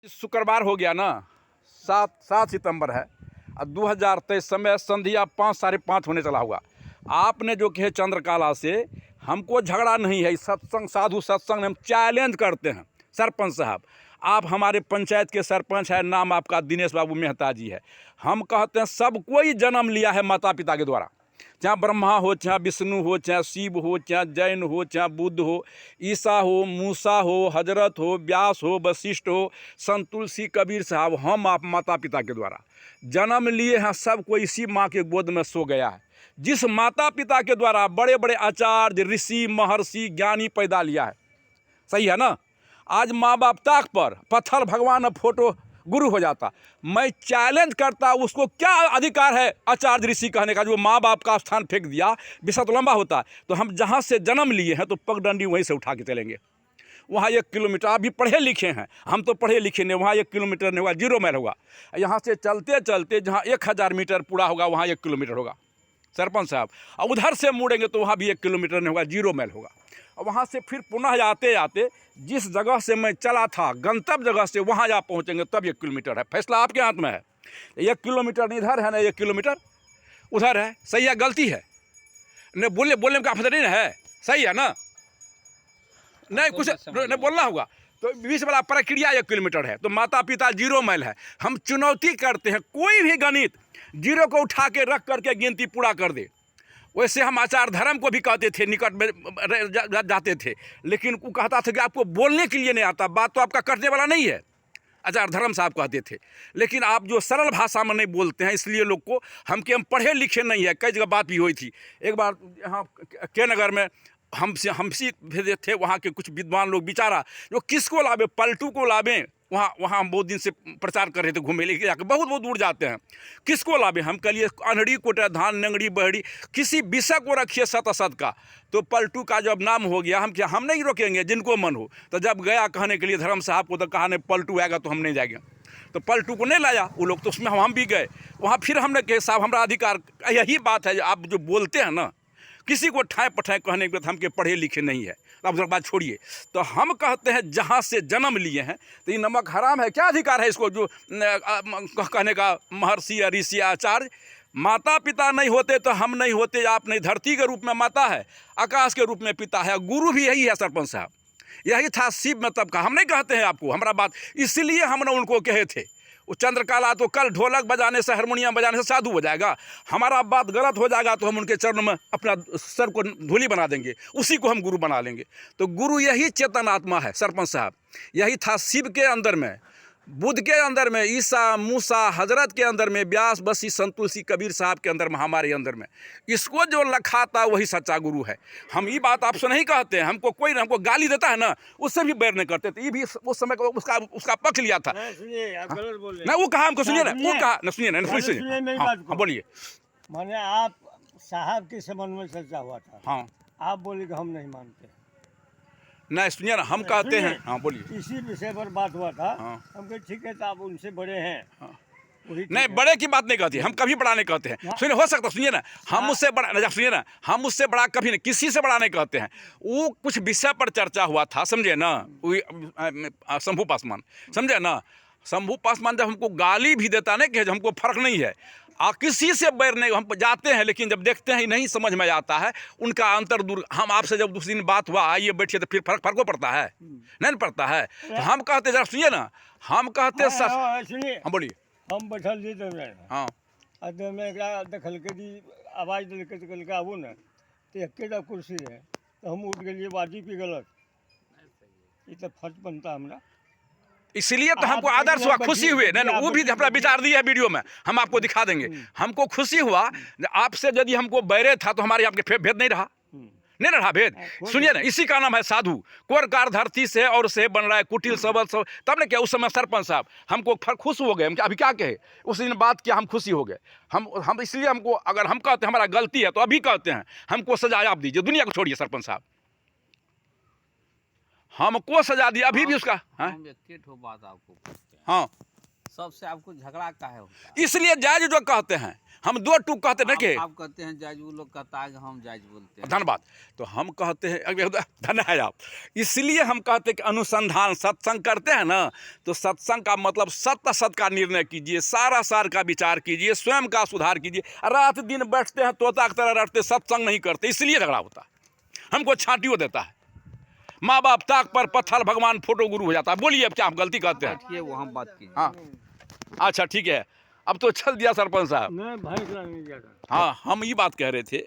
शुक्रवार हो गया ना, 7 सितंबर है और 2023 समय संध्या 5 साढ़े 5 होने चला हुआ। आपने जो कहे चंद्रकला से हमको झगड़ा नहीं है, सत्संग साधु सत्संग हम चैलेंज करते हैं। सरपंच साहब, आप हमारे पंचायत के सरपंच है, नाम आपका दिनेश बाबू मेहता जी है। हम कहते हैं सब कोई जन्म लिया है माता पिता के द्वारा, चाहे ब्रह्मा हो, चाहे विष्णु हो, चाहे शिव हो, चाहे जैन हो, चाहे बुद्ध हो, ईसा हो, मूसा हो, हजरत हो, व्यास हो, वशिष्ठ हो, संत तुलसी, कबीर साहब, हम आप माता पिता के द्वारा जन्म लिए हैं। सब कोई इसी माँ के गोद में सो गया है। जिस माता पिता के द्वारा बड़े बड़े आचार्य, ऋषि, महर्षि, ज्ञानी पैदा लिया है, सही है ना। आज माँ बाप ताक पर पत्थर भगवान फोटो गुरु हो जाता। मैं चैलेंज करता, उसको क्या अधिकार है आचार्य ऋषि कहने का, जो माँ बाप का स्थान फेंक दिया। विषय तो लंबा होता, तो हम जहाँ से जन्म लिए हैं तो पगडंडी वहीं से उठा के चलेंगे। वहाँ 1 किलोमीटर, आप भी पढ़े लिखे हैं, हम तो पढ़े लिखे नहीं। वहाँ 1 किलोमीटर नहीं होगा, 0 माइल होगा। यहाँ से चलते चलते जहाँ 1000 मीटर पूरा होगा, वहाँ 1 किलोमीटर होगा सरपंच साहब। और उधर से मुड़ेंगे तो वहाँ भी 1 किलोमीटर नहीं होगा, 0 माइल होगा। और वहाँ से फिर पुनः आते आते जिस जगह से मैं चला था गंतव्य जगह से वहाँ जा पहुँचेंगे, तब 1 किलोमीटर है। फैसला आपके हाथ में है। 1 किलोमीटर इधर है ना, 1 किलोमीटर उधर है। सही है, गलती है नहीं, बोलने में का फर्क नहीं है, सही है ना। नहीं कुछ नहीं बोलना होगा। तो 20 वाला प्रक्रिया 1 किलोमीटर है, तो माता पिता 0 माइल है। हम चुनौती करते हैं, कोई भी गणित 0 को उठा के रख करके गिनती पूरा कर दे। वैसे हम आचार धर्म को भी कहते थे, निकट में जाते थे, लेकिन वो कहता था कि आपको बोलने के लिए नहीं आता, बात तो आपका करने वाला नहीं है, आचार धर्म साहब कहते थे। लेकिन आप जो सरल भाषा में नहीं बोलते हैं, इसलिए लोग को हम पढ़े लिखे नहीं है। कई जगह बात भी हुई थी। एक बार यहाँ के नगर में हमसी भेजे थे, वहाँ के कुछ विद्वान लोग बेचारा जो किसको लावे, पलटू को लावे। वहाँ हम बहुत दिन से प्रचार कर रहे थे, घूमे लेके जाकर बहुत दूर जाते हैं, किसको लावे। हम कह लिए अनहड़ी कोटा धान नंगड़ी बहड़ी, किसी विषय को रखिए सत असत का। तो पलटू का जब नाम हो गया, हम नहीं रोकेंगे जिनको मन हो। तो जब गया कहने के लिए धर्म साहब को, तो कहा नहीं पलटू आएगा तो हम नहीं जाएंगे। तो पलटू को नहीं लाया वो लोग, तो उसमें हम भी गए वहाँ। फिर हमने कहा साहब हमारा अधिकार, यही बात है आप जो बोलते हैं ना, किसी को ठाए पठाए कहने के बाद हम के पढ़े लिखे नहीं है। अब जरा बात छोड़िए, तो हम कहते हैं जहाँ से जन्म लिए हैं तो ये नमक हराम है। क्या अधिकार है इसको जो कहने का, महर्षि ऋषि आचार्य। माता पिता नहीं होते तो हम नहीं होते, आप नहीं। धरती के रूप में माता है, आकाश के रूप में पिता है, गुरु भी यही है सरपंच साहब। यही था शिव में तब का। हम नहीं कहते हैं आपको, हमारा बात इसलिए हमने उनको कहे थे। वो चंद्रकला तो कल ढोलक बजाने से, हारमोनियम बजाने से साधु हो जाएगा। हमारा बात गलत हो जाएगा तो हम उनके चरण में अपना सर को धूली बना देंगे, उसी को हम गुरु बना लेंगे। तो गुरु यही चेतन आत्मा है सरपंच साहब। यही था शिव के अंदर में, बुद्ध के अंदर में, ईसा मूसा हजरत के अंदर में, व्यास वशिष्ठ संत तुलसी कबीर साहब के अंदर में, हमारे अंदर में। इसको जो लखा था वही सच्चा गुरु है। हम ये बात आपसे नहीं कहते हैं। हमको कोई हमको गाली देता है ना, उससे भी बैर नहीं करते थे। ये भी उस समय उसका पक्ष लिया था। नहीं वो कहा हमको, सुनिए ना, वो कहा ना, सुनिए ना, सुनिए। हाँ बोलिए। माने आप साहब के संबंध में चर्चा हुआ था, हाँ आप बोले कि हम नहीं मानते। नहीं सुनिए ना, हम कहते हैं। हाँ बोलिए। इसी विषय पर बात हुआ था। हाँ। हम कहे ठीक है, तो आप उनसे बड़े हैं। हाँ। वही ठीक नहीं है। बड़े की बात नहीं कहती, हम कभी बड़ा नहीं कहते हैं। सुनिए, हो सकता, सुनिए ना, हम उससे बड़ा, सुनिए ना, हम उससे बड़ा कभी नहीं, किसी से बड़ा नहीं कहते हैं। वो कुछ विषय पर चर्चा हुआ था, समझे ना। शंभू पासवान, समझे ना। शंभू पासवान जब हमको गाली भी देता नहीं कि हमको फर्क नहीं है, किसी से बैर नहीं। हम जाते हैं, लेकिन जब देखते हैं नहीं समझ में आता है उनका अंतर दूर। हम आपसे जब दूसरी दिन बात हुआ, आइए बैठिए, तो फिर फर्क पड़ता है, नहीं पड़ता है। तो हम कहते, जरा सुनिए ना, हम कहते सुनिए, हम बोलिए। हम बैठल जी तो हाँ देखल के जी आवाज दिलके तो कल के आबू ना, तो एकेटा कुर्सी है, तो हम उठ गए बाजी पे गलत। ये तो फर्ज बनता हमरा। इसलिए तो हमको आदर्श हुआ, खुशी हुए। नहीं वो भी अपना विचार दिया वीडियो में, हम आपको दिखा देंगे। हमको खुशी हुआ आपसे, यदि हमको बैरे था तो हमारे आपके भेद नहीं रहा, नहीं रहा भेद। सुनिए ना, इसी का नाम है साधु। कोरकार धरती से और से बन रहा है कुटिल सबल सब। तब ने क्या उस समय सरपंच साहब हमको खुश हो गए। हम अभी क्या कहे, उस दिन बात किया, हम खुशी हो गए। हम इसलिए हमको, अगर हम कहते हैं हमारा गलती है तो अभी कहते हैं हमको सजा आप दीजिए। दुनिया को छोड़िए सरपंच साहब, हमको सजा दिया अभी भी उसका। हाँ बात आपको हाँ सबसे आपको झगड़ा काहे होता है? इसलिए जायज जो कहते हैं, हम दो टूक कहते हैं कि आप कहते हैं जायज, वो लोग कहता है कि हम जायज बोलते हैं। धन्यवाद। तो हम कहते हैं, धन्य है आप, इसलिए हम कहते हैं कि अनुसंधान सत्संग करते हैं ना, तो सत्संग का मतलब सत्य सत्य का निर्णय कीजिए, सारा सार का विचार कीजिए, स्वयं का सुधार कीजिए। रात दिन बैठते हैं तोता की तरह रटते, सत्संग नहीं करते, इसलिए झगड़ा होता है। हमको छांटियों देता है, माँ बाप ताक पर पत्थर, भगवान फोटो गुरु हो जाता है। बोलिए अब क्या हम गलती करते हैं? बैठिए, वो हम बात कीजिए। हाँ अच्छा ठीक है, अब तो चल दिया सरपंच साहब। मैं भैंस लाने गया था। हाँ हम ये बात कह रहे थे